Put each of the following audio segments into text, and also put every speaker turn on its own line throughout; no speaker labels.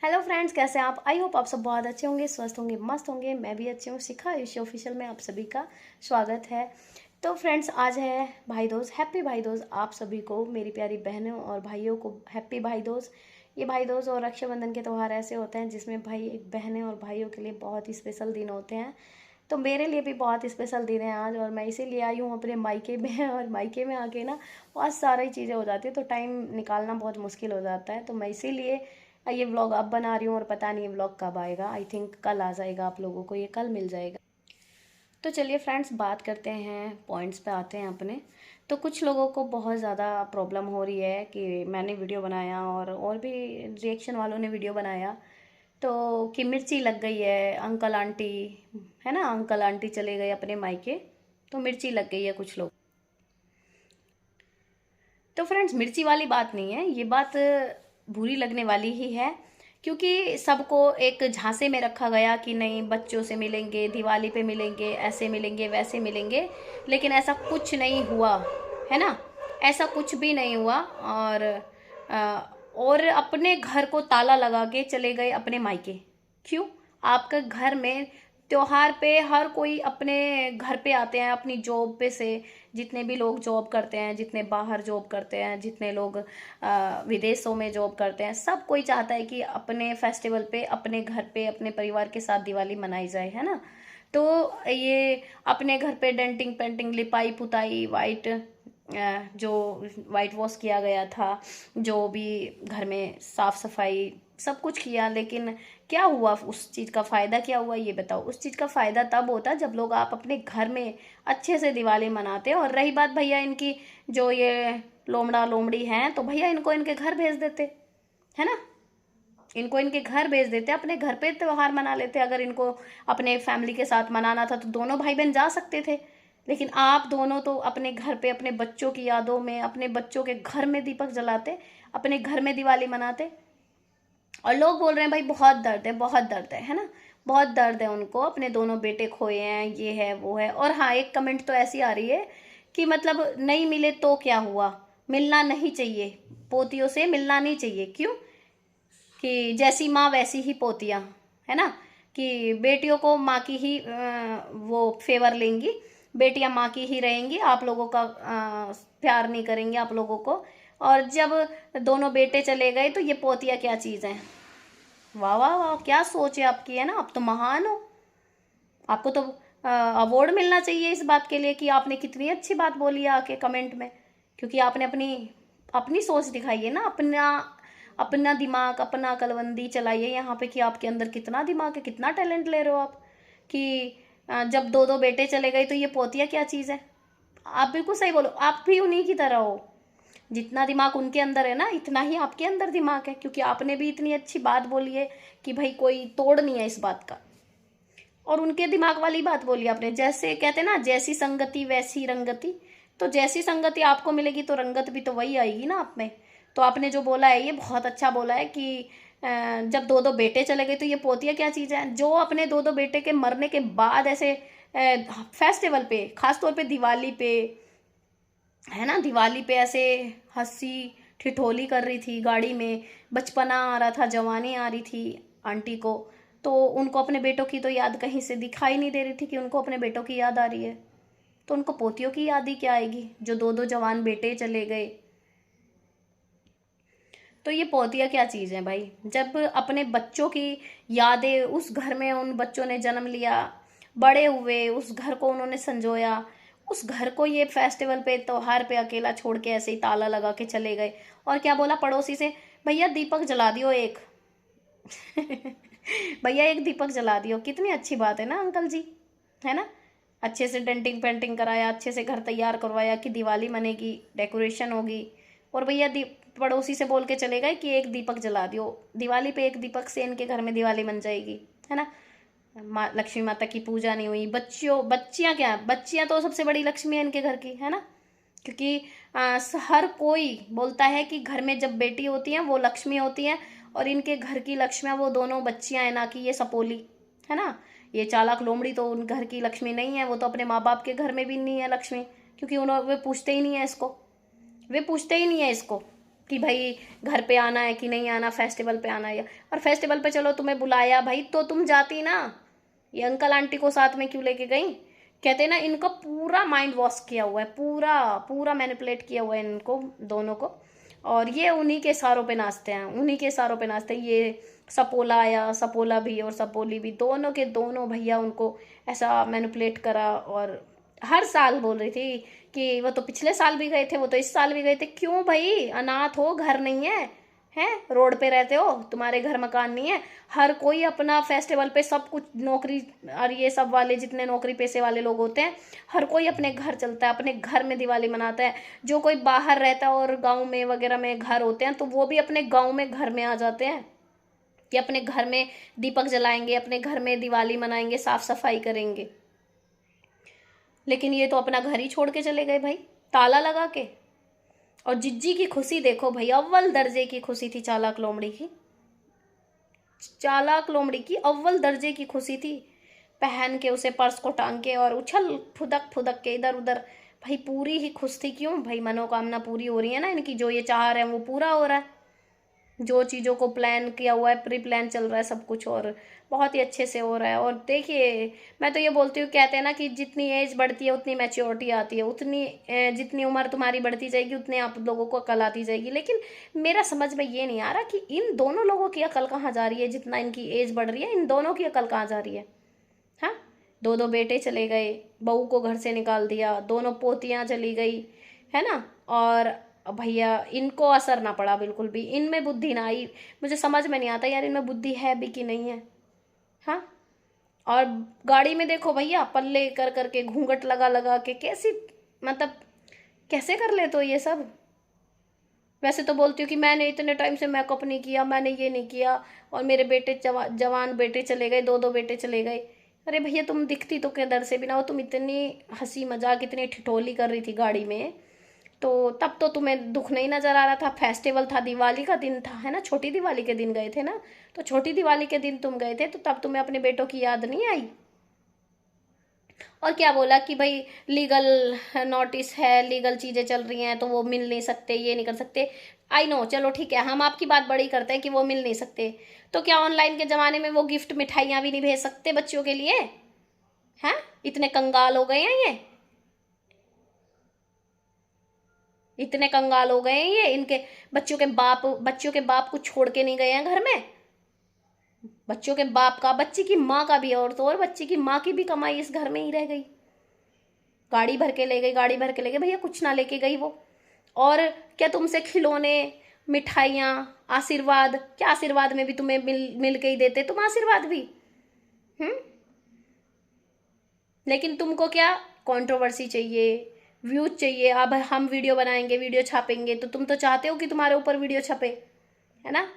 Hello friends, कैसे हैं आप? आई होप आप सब बहुत अच्छे होंगे, स्वस्थ होंगे, मस्त होंगे। मैं भी अच्छी हूँ। शिखा आयुषी ऑफिशियल में आप सभी का स्वागत है। तो फ्रेंड्स, आज है भाई दूज। हैप्पी भाई दूज आप सभी को, मेरी प्यारी बहनों और भाइयों को हैप्पी भाई दूज। ये भाई दूज और रक्षाबंधन के त्यौहार ऐसे होते हैं जिसमें भाई एक बहनें और भाइयों के लिए बहुत ही स्पेशल दिन होते हैं। तो मेरे लिए भी बहुत स्पेशल दिन है आज, और मैं इसीलिए आई हूँ अपने मायके में। और मायके में आके ना बहुत सारी चीज़ें हो जाती है, तो टाइम निकालना बहुत मुश्किल हो जाता है। तो मैं इसीलिए ये व्लॉग अब बना रही हूँ, और पता नहीं ये व्लॉग कब आएगा। आई थिंक कल आ जाएगा, आप लोगों को ये कल मिल जाएगा। तो चलिए फ्रेंड्स, बात करते हैं, पॉइंट्स पे आते हैं अपने। तो कुछ लोगों को बहुत ज़्यादा प्रॉब्लम हो रही है कि मैंने वीडियो बनाया और भी रिएक्शन वालों ने वीडियो बनाया तो कि मिर्ची लग गई है अंकल आंटी, है ना, अंकल आंटी चले गए अपने मायके तो मिर्ची लग गई है कुछ लोग। तो फ्रेंड्स, मिर्ची वाली बात नहीं है, ये बात बुरी लगने वाली ही है। क्योंकि सबको एक झांसे में रखा गया कि नहीं, बच्चों से मिलेंगे, दिवाली पे मिलेंगे, ऐसे मिलेंगे, वैसे मिलेंगे। लेकिन ऐसा कुछ नहीं हुआ, है ना। ऐसा कुछ भी नहीं हुआ। और अपने घर को ताला लगा के चले गए अपने मायके। क्यों? आपके घर में त्योहार पे हर कोई अपने घर पे आते हैं अपनी जॉब पे से। जितने भी लोग जॉब करते हैं, जितने बाहर जॉब करते हैं, जितने लोग विदेशों में जॉब करते हैं, सब कोई चाहता है कि अपने फेस्टिवल पे अपने घर पे अपने परिवार के साथ दिवाली मनाई जाए, है ना। तो ये अपने घर पे डेंटिंग पेंटिंग, लिपाई पुताई, वाइट जो वाइट वॉश किया गया था, जो भी घर में साफ सफाई सब कुछ किया। लेकिन क्या हुआ? उस चीज़ का फ़ायदा क्या हुआ, ये बताओ। उस चीज़ का फ़ायदा तब होता जब लोग आप अपने घर में अच्छे से दिवाली मनाते। और रही बात भैया इनकी, जो ये लोमड़ा लोमड़ी हैं, तो भैया इनको इनके घर भेज देते, है ना। इनको इनके घर भेज देते, अपने घर पे त्योहार मना लेते। अगर इनको अपने फैमिली के साथ मनाना था तो दोनों भाई बहन जा सकते थे। लेकिन आप दोनों तो अपने घर पे अपने बच्चों की यादों में, अपने बच्चों के घर में दीपक जलाते, अपने घर में दिवाली मनाते। और लोग बोल रहे हैं भाई बहुत दर्द है, बहुत दर्द है ना। बहुत दर्द है उनको, अपने दोनों बेटे खोए हैं, ये है वो है। और हाँ, एक कमेंट तो ऐसी आ रही है कि मतलब नहीं मिले तो क्या हुआ, मिलना नहीं चाहिए, पोतियों से मिलना नहीं चाहिए। क्यों? कि जैसी माँ वैसी ही पोतियाँ, है ना। कि बेटियों को माँ की ही वो फेवर लेंगी, बेटियाँ माँ की ही रहेंगी, आप लोगों का प्यार नहीं करेंगे आप लोगों को। और जब दोनों बेटे चले गए तो ये पोतियाँ क्या चीज़ हैं। वाह वाह वाह, क्या सोच है आपकी, है ना। आप तो महान हो। आपको तो अवार्ड मिलना चाहिए इस बात के लिए कि आपने कितनी अच्छी बात बोली है आके कमेंट में। क्योंकि आपने अपनी अपनी सोच दिखाई है ना, अपना अपना दिमाग, अपना अकलमंदी चलाइए यहाँ पे कि आपके अंदर कितना दिमाग है, कितना टैलेंट ले रहे हो आप। कि जब दो दो बेटे चले गए तो ये पोतिया क्या चीज़ है। आप बिल्कुल सही बोलो, आप भी उन्हीं की तरह हो। जितना दिमाग उनके अंदर है ना, इतना ही आपके अंदर दिमाग है। क्योंकि आपने भी इतनी अच्छी बात बोली है कि भाई कोई तोड़ नहीं है इस बात का। और उनके दिमाग वाली बात बोली आपने, जैसे कहते हैं ना, जैसी संगति वैसी रंगति। तो जैसी संगति आपको मिलेगी तो रंगत भी तो वही आएगी ना आप में। तो आपने जो बोला है ये बहुत अच्छा बोला है कि जब दो दो बेटे चले गए तो ये पोतिया क्या चीज़ है। जो अपने दो दो बेटे के मरने के बाद ऐसे फेस्टिवल पे, खास तौर पे दिवाली पे, है ना, दिवाली पे ऐसे हंसी ठिठोली कर रही थी गाड़ी में, बचपना आ रहा था, जवानी आ रही थी आंटी को। तो उनको अपने बेटों की तो याद कहीं से दिखाई नहीं दे रही थी कि उनको अपने बेटों की याद आ रही है। तो उनको पोतियों की याद ही क्या आएगी, जो दो दो जवान बेटे चले गए। तो ये पोतिया क्या चीज़ है भाई। जब अपने बच्चों की यादें, उस घर में उन बच्चों ने जन्म लिया, बड़े हुए, उस घर को उन्होंने संजोया, उस घर को ये फेस्टिवल पे, त्योहार पे अकेला छोड़ के ऐसे ही ताला लगा के चले गए। और क्या बोला पड़ोसी से, भैया दीपक जला दियो एक। भैया एक दीपक जला दियो, कितनी अच्छी बात है ना अंकल जी, है ना। अच्छे से डेंटिंग पेंटिंग कराया, अच्छे से घर तैयार करवाया कि दिवाली मनेगी, डेकोरेशन होगी। और भैया पड़ोसी से बोल के चले गए कि एक दीपक जला दियो, दिवाली पे एक दीपक से इनके घर में दिवाली बन जाएगी, है ना। माँ लक्ष्मी माता की पूजा नहीं हुई, बच्चियों बच्चियाँ क्या, बच्चियाँ तो सबसे बड़ी लक्ष्मी है इनके घर की, है ना। क्योंकि हर कोई बोलता है कि घर में जब बेटी होती है वो लक्ष्मी होती है, और इनके घर की लक्ष्मियाँ वो दोनों बच्चियाँ हैं, ना कि ये सपोली, है ना। ये चालाक लोमड़ी तो उन घर की लक्ष्मी नहीं है, वो तो अपने माँ बाप के घर में भी नहीं है लक्ष्मी। क्योंकि उन्होंने, वे पूछते ही नहीं है इसको, वे पूछते ही नहीं है इसको। कि भाई घर पे आना है कि नहीं आना, फेस्टिवल पे आना है। और फेस्टिवल पे चलो तुम्हें बुलाया भाई तो तुम जाती ना, ये अंकल आंटी को साथ में क्यों लेके गई? कहते हैं ना, इनका पूरा माइंड वॉश किया हुआ है, पूरा पूरा मैनिपुलेट किया हुआ है इनको दोनों को। और ये उन्हीं के इशारों पे नाचते हैं, उन्हीं के इशारों पे नाचते हैं। ये सपोला आया, सपोला भी और सपोली भी, दोनों के दोनों भैया उनको ऐसा मैनिपुलेट करा। और हर साल बोल रही थी कि वो तो पिछले साल भी गए थे, वो तो इस साल भी गए थे। क्यों भाई, अनाथ हो, घर नहीं है, हैं रोड पे रहते हो, तुम्हारे घर मकान नहीं है। हर कोई अपना फेस्टिवल पे सब कुछ, नौकरी और ये सब वाले जितने नौकरी पेशे वाले लोग होते हैं, हर कोई अपने घर चलता है, अपने घर में दिवाली मनाता है। जो कोई बाहर रहता है और गांव में वगैरह में घर होते हैं, तो वो भी अपने गांव में घर में आ जाते हैं कि अपने घर में दीपक जलाएंगे, अपने घर में दिवाली मनाएंगे, साफ सफाई करेंगे। लेकिन ये तो अपना घर ही छोड़ के चले गए भाई, ताला लगा के। और जिज्जी की खुशी देखो भाई, अव्वल दर्जे की खुशी थी चालाक लोमड़ी की, चालाक लोमड़ी की अव्वल दर्जे की खुशी थी। पहन के उसे पर्स को टांग के और उछल फुदक फुदक के इधर उधर, भाई पूरी ही खुश थी। क्यों भाई, मनोकामना पूरी हो रही है ना इनकी, जो ये चाह रहे हैं वो पूरा हो रहा है। जो चीज़ों को प्लान किया हुआ है, प्री प्लान चल रहा है सब कुछ, और बहुत ही अच्छे से हो रहा है। और देखिए, मैं तो ये बोलती हूँ, कहते हैं ना कि जितनी एज बढ़ती है उतनी मैच्योरिटी आती है, उतनी जितनी उम्र तुम्हारी बढ़ती जाएगी उतने आप लोगों को अकल आती जाएगी। लेकिन मेरा समझ में ये नहीं आ रहा कि इन दोनों लोगों की अकल कहाँ जा रही है। जितना इनकी एज बढ़ रही है, इन दोनों की अकल कहाँ जा रही है? हाँ, दो दो बेटे चले गए, बहू को घर से निकाल दिया, दोनों पोतियाँ चली गई, है ना। और भैया इनको असर ना पड़ा बिल्कुल भी, इनमें बुद्धि ना आई। मुझे समझ में नहीं आता यार, इनमें बुद्धि है भी कि नहीं है। हाँ, और गाड़ी में देखो भैया, पल्ले कर करके, घूंघट लगा लगा के, कैसी मतलब कैसे कर ले तो ये सब। वैसे तो बोलती हूँ कि मैंने इतने टाइम से मेकअप नहीं किया, मैंने ये नहीं किया, और मेरे बेटे जवान बेटे चले गए, दो दो बेटे चले गए। अरे भैया, तुम दिखती तो किधर से भी ना हो, तुम इतनी हंसी मजाक, इतनी ठिठोली कर रही थी गाड़ी में, तो तब तो तुम्हें दुख नहीं नजर आ रहा था। फेस्टिवल था, दिवाली का दिन था, है ना, छोटी दिवाली के दिन गए थे ना, तो छोटी दिवाली के दिन तुम गए थे, तो तब तुम्हें अपने बेटों की याद नहीं आई? और क्या बोला कि भाई लीगल नोटिस है, लीगल चीजें चल रही हैं, तो वो मिल नहीं सकते, ये नहीं कर सकते। आई नो, चलो ठीक है, हम आपकी बात बड़ी करते हैं कि वो मिल नहीं सकते, तो क्या ऑनलाइन के जमाने में वो गिफ्ट मिठाइयाँ भी नहीं भेज सकते बच्चों के लिए? हैं, इतने कंगाल हो गए हैं ये, इतने कंगाल हो गए हैं ये, इनके बच्चों के बाप को छोड़ के नहीं गए हैं घर में। बच्चों के बाप का, बच्ची की माँ का भी, और तो और बच्ची की माँ की भी कमाई इस घर में ही रह गई। गाड़ी भर के ले गई, गाड़ी भर के ले गई, भैया कुछ ना लेके गई वो। और क्या तुमसे खिलौने, मिठाइयाँ, आशीर्वाद, क्या आशीर्वाद में भी तुम्हें मिल के ही देते तुम आशीर्वाद भी? हम्म। लेकिन तुमको क्या, कंट्रोवर्सी चाहिए, व्यूज चाहिए। अब हम वीडियो बनाएंगे, वीडियो छापेंगे, तो तुम तो चाहते हो कि तुम्हारे ऊपर वीडियो छपे, है ना।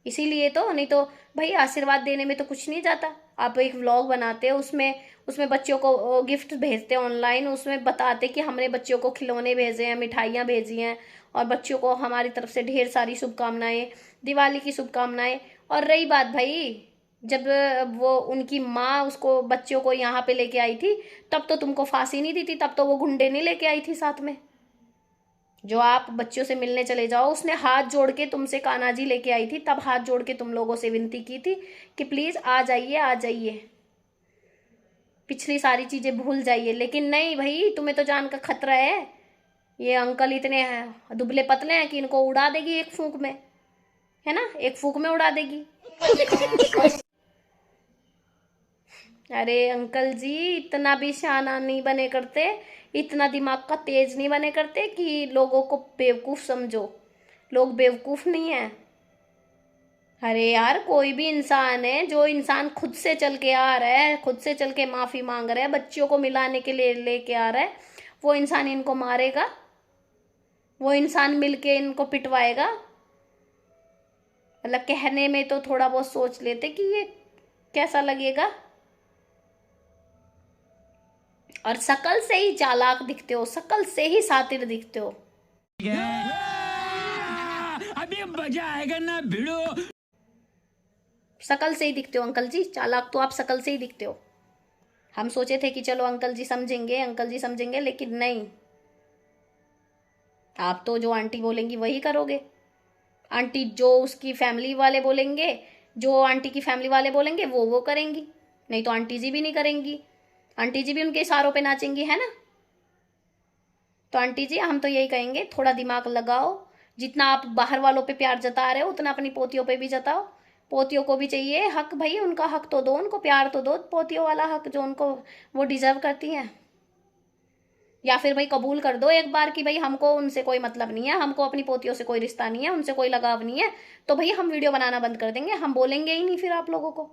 इसीलिए तो, नहीं तो भाई आशीर्वाद देने में तो कुछ नहीं जाता। आप एक व्लॉग बनाते हो, उसमें उसमें बच्चों को गिफ्ट भेजते हैं ऑनलाइन, उसमें बताते कि हमने बच्चों को खिलौने भेजे हैं, मिठाइयाँ भेजी हैं, और बच्चों को हमारी तरफ से ढेर सारी शुभकामनाएं, दिवाली की शुभकामनाएं। और रही बात भाई, जब वो उनकी माँ उसको, बच्चों को यहाँ पे लेके आई थी, तब तो तुमको फांसी नहीं दी थी, तब तो वो गुंडे नहीं लेके आई थी साथ में। जो आप बच्चों से मिलने चले जाओ, उसने हाथ जोड़ के तुमसे कान्हा जी लेके आई थी, तब हाथ जोड़ के तुम लोगों से विनती की थी कि प्लीज आ जाइए, आ जाइए, पिछली सारी चीजें भूल जाइए। लेकिन नहीं भाई, तुम्हें तो जान का खतरा है। ये अंकल इतने दुबले पतले हैं कि इनको उड़ा देगी एक फूंक में, है ना, एक फूंक में उड़ा देगी। अरे अंकल जी, इतना भी शाना नहीं बने करते, इतना दिमाग का तेज नहीं बने करते कि लोगों को बेवकूफ समझो। लोग बेवकूफ नहीं है। अरे यार, कोई भी इंसान है, जो इंसान खुद से चल के आ रहा है, खुद से चल के माफी मांग रहा है, बच्चियों को मिलाने के लिए लेके आ रहा है, वो इंसान इनको मारेगा? वो इंसान मिलके इनको पिटवाएगा? मतलब कहने में तो थोड़ा बहुत सोच लेते कि ये कैसा लगेगा। और शकल से ही चालाक दिखते हो, शकल से ही सातिर दिखते हो। अभी मजा आएगा ना भिड़ो। शकल से ही दिखते हो अंकल जी, चालाक तो आप शकल से ही दिखते हो। हम सोचे थे कि चलो अंकल जी समझेंगे, अंकल जी समझेंगे, लेकिन नहीं, आप तो जो आंटी बोलेंगी वही करोगे। आंटी जो उसकी फैमिली वाले बोलेंगे, जो आंटी की फैमिली वाले बोलेंगे वो करेंगी, नहीं तो आंटी जी भी नहीं करेंगी, आंटी जी भी उनके इशारों पे नाचेंगी, है ना। तो आंटी जी हम तो यही कहेंगे, थोड़ा दिमाग लगाओ, जितना आप बाहर वालों पे प्यार जता रहे हो उतना अपनी पोतियों पे भी जताओ। पोतियों को भी चाहिए हक भाई, उनका हक तो दो, उनको प्यार तो दो, पोतियों वाला हक जो उनको वो डिजर्व करती हैं। या फिर भाई कबूल कर दो एक बार कि भाई हमको उनसे कोई मतलब नहीं है, हमको अपनी पोतियों से कोई रिश्ता नहीं है, उनसे कोई लगाव नहीं है, तो भाई हम वीडियो बनाना बंद कर देंगे, हम बोलेंगे ही नहीं फिर आप लोगों को।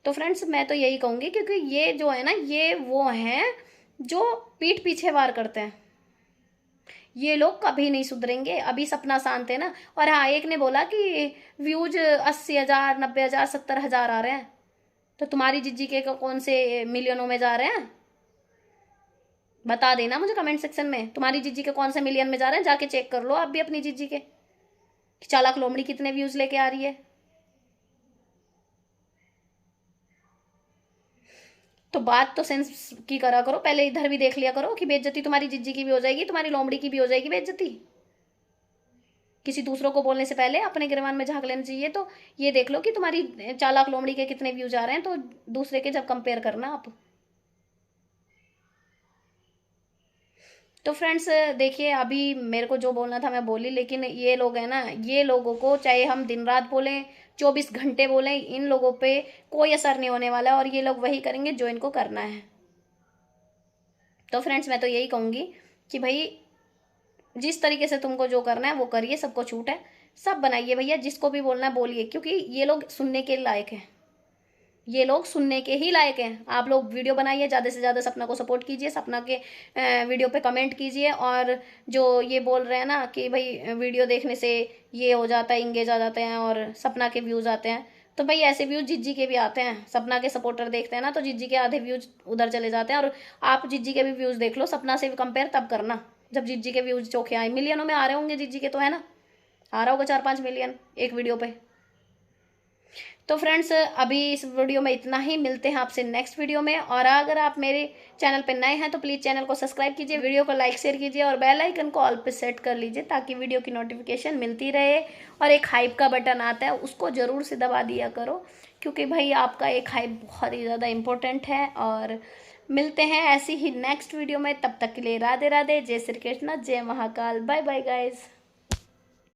तो फ्रेंड्स मैं तो यही कहूंगी, क्योंकि ये जो है ना, ये वो हैं जो पीठ पीछे वार करते हैं, ये लोग कभी नहीं सुधरेंगे। अभी सपना शांत है ना, और हाँ एक ने बोला कि व्यूज 80,000, 90,000, 70,000 आ रहे हैं, तो तुम्हारी जिज्जी के कौन से मिलियनों में जा रहे हैं, बता देना मुझे कमेंट सेक्शन में, तुम्हारी जिज्जी के कौन से मिलियन में जा रहे हैं, जाके चेक कर लो आप भी अपनी जिज्जी के कि चालाक लोमड़ी कितने व्यूज लेके आ रही है। तो बात तो सेंस की करा करो, पहले इधर भी देख लिया करो कि बेइज्जती तुम्हारी जिज्जी की भी हो जाएगी, तुम्हारी लोमड़ी की भी हो जाएगी बेइज्जती। किसी दूसरों को बोलने से पहले अपने गिरबान में झांक लेना चाहिए। तो ये देख लो कि तुम्हारी चालाक लोमड़ी के कितने व्यूज आ रहे हैं, तो दूसरे के जब कंपेयर करना आप। तो फ्रेंड्स देखिए, अभी मेरे को जो बोलना था मैं बोली, लेकिन ये लोग हैं ना, ये लोगों को चाहे हम दिन रात बोलें, 24 घंटे बोलें, इन लोगों पे कोई असर नहीं होने वाला, और ये लोग वही करेंगे जो इनको करना है। तो फ्रेंड्स मैं तो यही कहूँगी कि भाई जिस तरीके से तुमको जो करना है वो करिए, सबको छूट है, सब बनाइए भैया, जिसको भी बोलना है बोलिए, क्योंकि ये लोग सुनने के लायक हैं, ये लोग सुनने के ही लायक हैं। आप लोग वीडियो बनाइए, ज़्यादा से ज़्यादा सपना को सपोर्ट कीजिए, सपना के वीडियो पे कमेंट कीजिए, और जो ये बोल रहे हैं ना कि भाई वीडियो देखने से ये हो जाता है, इंगेज आ जाते हैं और सपना के व्यूज़ आते हैं, तो भाई ऐसे व्यूज़ जिज्जी के भी आते हैं, सपना के सपोर्टर देखते हैं ना, तो जिज्जी के आधे व्यूज़ उधर चले जाते हैं। और आप जिज्जी के भी व्यूज़ देख लो, सपना से कंपेयर तब करना जब जिज्जी के व्यूज़ चोखे आए, मिलियनों में आ रहे होंगे जिज्जी के, तो है ना, आ रहा होगा 4-5 मिलियन एक वीडियो पे। तो फ्रेंड्स अभी इस वीडियो में इतना ही, मिलते हैं आपसे नेक्स्ट वीडियो में। और अगर आप मेरे चैनल पर नए हैं तो प्लीज़ चैनल को सब्सक्राइब कीजिए, वीडियो को लाइक शेयर कीजिए, और बेल आइकन को ऑल पे सेट कर लीजिए, ताकि वीडियो की नोटिफिकेशन मिलती रहे। और एक हाइप का बटन आता है, उसको ज़रूर से दबा दिया करो, क्योंकि भाई आपका एक हाइप बहुत ही ज़्यादा इम्पोर्टेंट है। और मिलते हैं ऐसी ही नेक्स्ट वीडियो में, तब तक के लिए राधे राधे, जय श्री कृष्ण, जय महाकाल, बाय बाय गाइज।